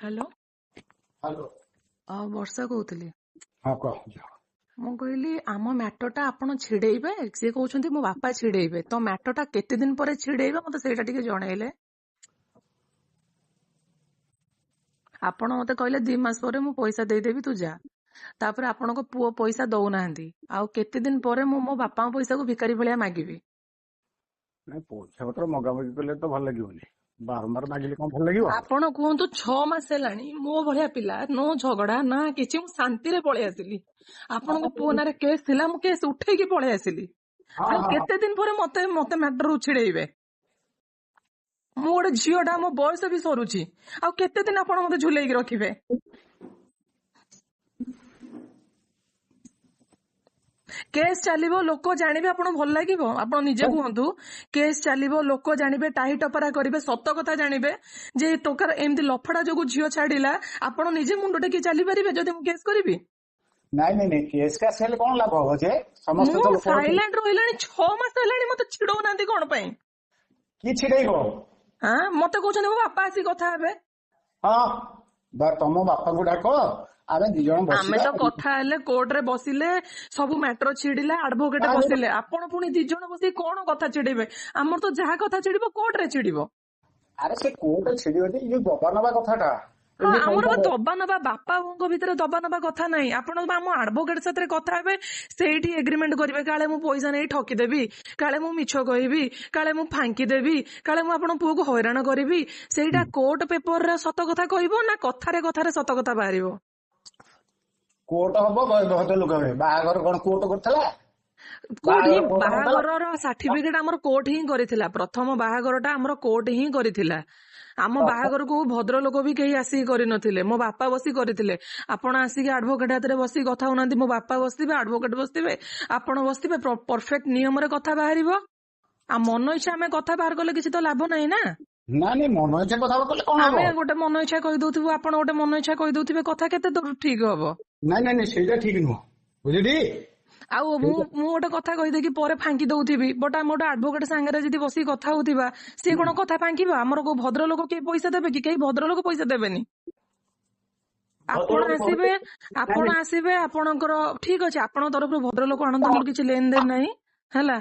Hello. Hello. ବର୍ଷା କହୁଥିଲି। ହଁ କହ। ମୁଁ କହିଲି ଆମ ମ୍ୟାଟରଟା ଆପଣ ଛିଡେଇବେ? ସିଏ କହୁଛନ୍ତି ମୋ ବାପା ଛିଡେଇବେ। ତ ମ୍ୟାଟରଟା କେତେ ଦିନ ପରେ ଛିଡେଇବେ ମତେ ସେଇଟା ଟିକେ ଜଣେଇଲେ। ଆପଣ ମତେ କହିଲେ 2 ମାସ ପରେ ମୁଁ ପଇସା ଦେଇଦେବି ତୁ ଯା। ତାପରେ ଆପଣଙ୍କ ପୁଅ ପଇସା ଦଉନାହାନ୍ତି। ଆଉ କେତେ ଦିନ ପରେ ମୁଁ ମୋ ବାପାଙ୍କ ପଇସାକୁ ଭିକାରୀ ଭଳିଆ ମାଗିବି? ନାଇଁ ପଇସା ପତ୍ର ମଗାମଗି କଲେ ତ ଭଲ ଲାଗିବନି। ବାରମ୍ବାର ମାଗିଲେ କଣ ଭଲ ଲାଗିବ? ଆପଣ କୁହନ୍ତୁ 6 ମାସ ହେଲାଣି ମୋ ଭଳିଆ ପିଲା ନୋ ଝଗଡା ନା କିଛି, ମୁଁ ଶାନ୍ତିରେ ପଳେଇ ଆସିଲି। ଆପଣଙ୍କ ପୁଅ ନାଁରେ କେସ୍ ଥିଲା, ମୁଁ କେସ୍ ଉଠେଇକି ପଳେଇ ଆସିଲି। ହଁ ଆଉ ହଁ କେତେ ଦିନ ପରେ ମତେ ମତେ ମ୍ୟାଟର ଛିଡେଇବେ? ମୁଁ ଗୋଟେ ଝିଅଟା, ମୋ ବୟସ ବି ସରୁଛି। ଆଉ କେତେ ଦିନ ଆପଣ ମତେ ଝୁଲେଇକି ରଖିବେ? କେସ୍ ଚାଲିବ, ଲୋକ ଜାଣିବେ, ଆପଣ ଭଲ ଲାଗିବ? ଆପଣ ନିଜେ କୁହନ୍ତୁ। କେସ୍ ଚାଲିବ, ଲୋକ ଜାଣିବେ, ଟାହି ଟପରା କରିବେ, ସତ କଥା ଜାଣିବେ ଯେ ଟୋକାର ଏମିତି ଲଫଡା ଯୋଗୁ ଝିଅ ଛାଡିଲା। ଆପଣ ନିଜେ ମୁଣ୍ଡ ଟେକି ଚାଲିପାରିବେ ଯଦି ମୁଁ କେସ୍ କରିବି? ନାଇଁ ନାଇଁ ନାଇଁ କେସ୍ କାସ୍ ହେଲେ କଣ ଲାଭ ହବ ଯେ? ସମସ୍ତେ ମୁଁ ତ ଲୋକ ଅଛନ୍ତି। ସାଇଲେଣ୍ଟ ରହିଲାଣି 6 ମାସ ହେଲାଣି, ମତେ ଛିଡଉନାହାନ୍ତି କଣ ପାଇଁ? କି ଛିଡେଇବ? ମତେ କହୁଛନ୍ତି ମୋ ବାପା ଆସି କଥା ହେବେ। ହଁ ତମ ବାପାଙ୍କୁ ଡାକ, ଆମେ 2 ଜଣ ଆମେ ବସିବା। ତ କଥା ହେଲେ, କୋର୍ଟରେ ବସିଲେ, ସବୁ ମ୍ୟାଟର ଛିଡିଲା, ଆଡଭୋକେଟ ବସିଲେ। ଆପଣ ପୁଣି 2 ଜଣ ବସିକି କଣ କଥା ଛିଡେଇବେ? ଆମର ତ ଯାହା କଥା ଛିଡିବ କୋର୍ଟରେ ଛିଡିବ। ଆରେ ସେ କୋର୍ଟ ଛିଡିବନି, ଏ ଯୋଉ ଦବା ନବା କଥାଟା। ହଁ, ଯଦି ଆମର ପଇସା ଦବା ନବା, ବାପା ବୋଉଙ୍କ ଭିତରେ ଦବା ନବା କଥା ନାହିଁ। ଆପଣ ଆମ ଆଡଭୋକେଟ ସାଥିରେ କଥା ହେବେ, ସେଇଠି ଏଗ୍ରିମେଣ୍ଟ କରିବେ। କାଳେ ମୁଁ ପଇସା ନେଇ ଠକିଦେବି, କାଳେ ମୁଁ ମିଛ କହିବି, କାଳେ ମୁଁ ଫାଙ୍କି ଦେବି, କାଳେ ମୁଁ ଆପଣଙ୍କ ପୁଅକୁ ହଇରାଣ କରିବି। ସେଇଟା କୋର୍ଟ ପେପରରେ ସତ କଥା କହିବ ନା କଥାରେ କଥାରେ ସତ କଥା ବାହାରିବ? କୋର୍ଟ ହବ, ଭଦ୍ରଲୋକ ହେବେ। ବାହାଘର କଣ କୋର୍ଟ କରିଥିଲା? କୋର୍ଟ ହିଁ, ବାହାଘର କୋର୍ଟ କରିଥିଲା? ବାହାଘରର ସାର୍ଟିଫିକେଟ ଆମର କୋର୍ଟ ହିଁ କରିଥିଲା। ପ୍ରଥମ ବାହାଘରଟା ଆମର କୋର୍ଟ ହିଁ କରିଥିଲା। ଆମ ବାହାଘରକୁ ଭଦ୍ରଲୋକ ବି କେହି ଆସିକି କରିନଥିଲେ, ମୋ ବାପା ବସି କରିଥିଲେ। ଆପଣ ଆସିକି ଆଡଭୋକେଟ ହାତରେ ବସିକି କଥା ହଉନାହାନ୍ତି। ମୋ ବାପା ବସିଥିବେ, ଆଡଭୋକେଟ ବସିଥିବେ, ଆପଣ ବସିଥିବେ, ପରଫେକ୍ଟ ନିୟମରେ କଥା ବାହାରିବ। ଆଉ ମନ ଇଚ୍ଛା ଆମେ କଥା ବାହାର କଲେ କିଛି ତ ଲାଭ ନାହିଁ ନା। ନାଇଁ ନାଇଁ ମନ ଇଚ୍ଛା କଥା କଲେ କଣ ହବ? ଆମେ ଗୋଟେ ମନ ଇଚ୍ଛା କହିଦଉଥିବୁ, ଆପଣ ଗୋଟେ ମନ ଇଚ୍ଛା କହିଦଉଥିବେ, କଥା କେତେ ଦୂର ଠିକ ହବ? ନାଇଁ ନାଇଁ ନାଇଁ ସେଇଟା ଠିକ ନୁହଁ, ବୁଝିଲି। ଆଉ ମୁଁ ଗୋଟେ କଥା କହିଦେଇକି ପରେ ଫାଙ୍କି ଦଉଥିବି, ବଟ୍ ଆମେ ଗୋଟେ ଆଡଭୋକେଟ ସାଙ୍ଗରେ ଯଦି ବସିକି କଥା ହଉଥିବା, ସିଏ କଣ କଥା ଫାଙ୍କିବ? ଆମର କୋଉ ଭଦ୍ରଲୋକ କେହି ପଇସା ଦେବେ କି? କେହି ଭଦ୍ରଲୋକ ପଇସା ଦେବେନି। ଆପଣ ଆସିବେ, ଆପଣଙ୍କର ଠିକ ଅଛି, ଆପଣଙ୍କ ତରଫରୁ ଭଦ୍ରଲୋକ ଆଣନ୍ତୁ, ମୋର କିଛି ଲେନ ଦେନ ନାହିଁ ହେଲା।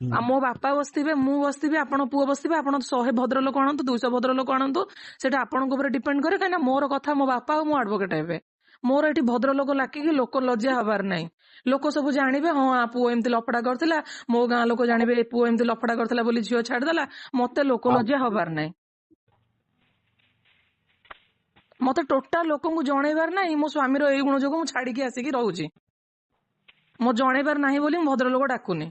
ଆଉ ମୋ ବାପା ବସିଥିବେ, ମୁଁ ବସିଥିବି, ଆପଣ ପୁଅ ବସିଥିବେ, ଆପଣ 100 ଭଦ୍ରଲୋକ ଆଣନ୍ତୁ, 200 ଭଦ୍ରଲୋକ ଆଣନ୍ତୁ, ସେଟା ଆପଣଙ୍କ ଉପରେ ଡିପେଣ୍ଡ କରେ। କାହିଁକିନା ମୋର କଥା ମୋ ବାପା ଆଉ ମୋ ଆଡଭୋକେଟ ହେବେ। ମୋର ଏଠି ଭଦ୍ରଲୋକ ଲାକିକି ଲୋକ ଲଜ୍ଜା ହବାର ନାହିଁ। ଲୋକ ସବୁ ଜାଣିବେ, ହଁ ପୁଅ ଏମିତି ଲଫଡା କରିଥିଲା, ମୋ ଗାଁ ଲୋକ ଜାଣିବେ ପୁଅ ଏମିତି ଲଫଡା କରିଥିଲା ବୋଲି ଝିଅ ଛାଡିଦେଲା। ମତେ ଲୋକ ଲଜ୍ଜା ହବାର ନାହିଁ। ମତେ ଟୋଟାଲ ଲୋକଙ୍କୁ ଜଣେଇବାର ନାହିଁ ମୋ ସ୍ୱାମୀର ଏଇ ଗୁଣ ଯୋଗୁଁ ମୁଁ ଛାଡିକି ଆସିକି ରହୁଛି। ମୋ ଜଣେଇବାର ନାହିଁ ବୋଲି ମୁଁ ଭଦ୍ରଲୋକ ଡାକୁନି।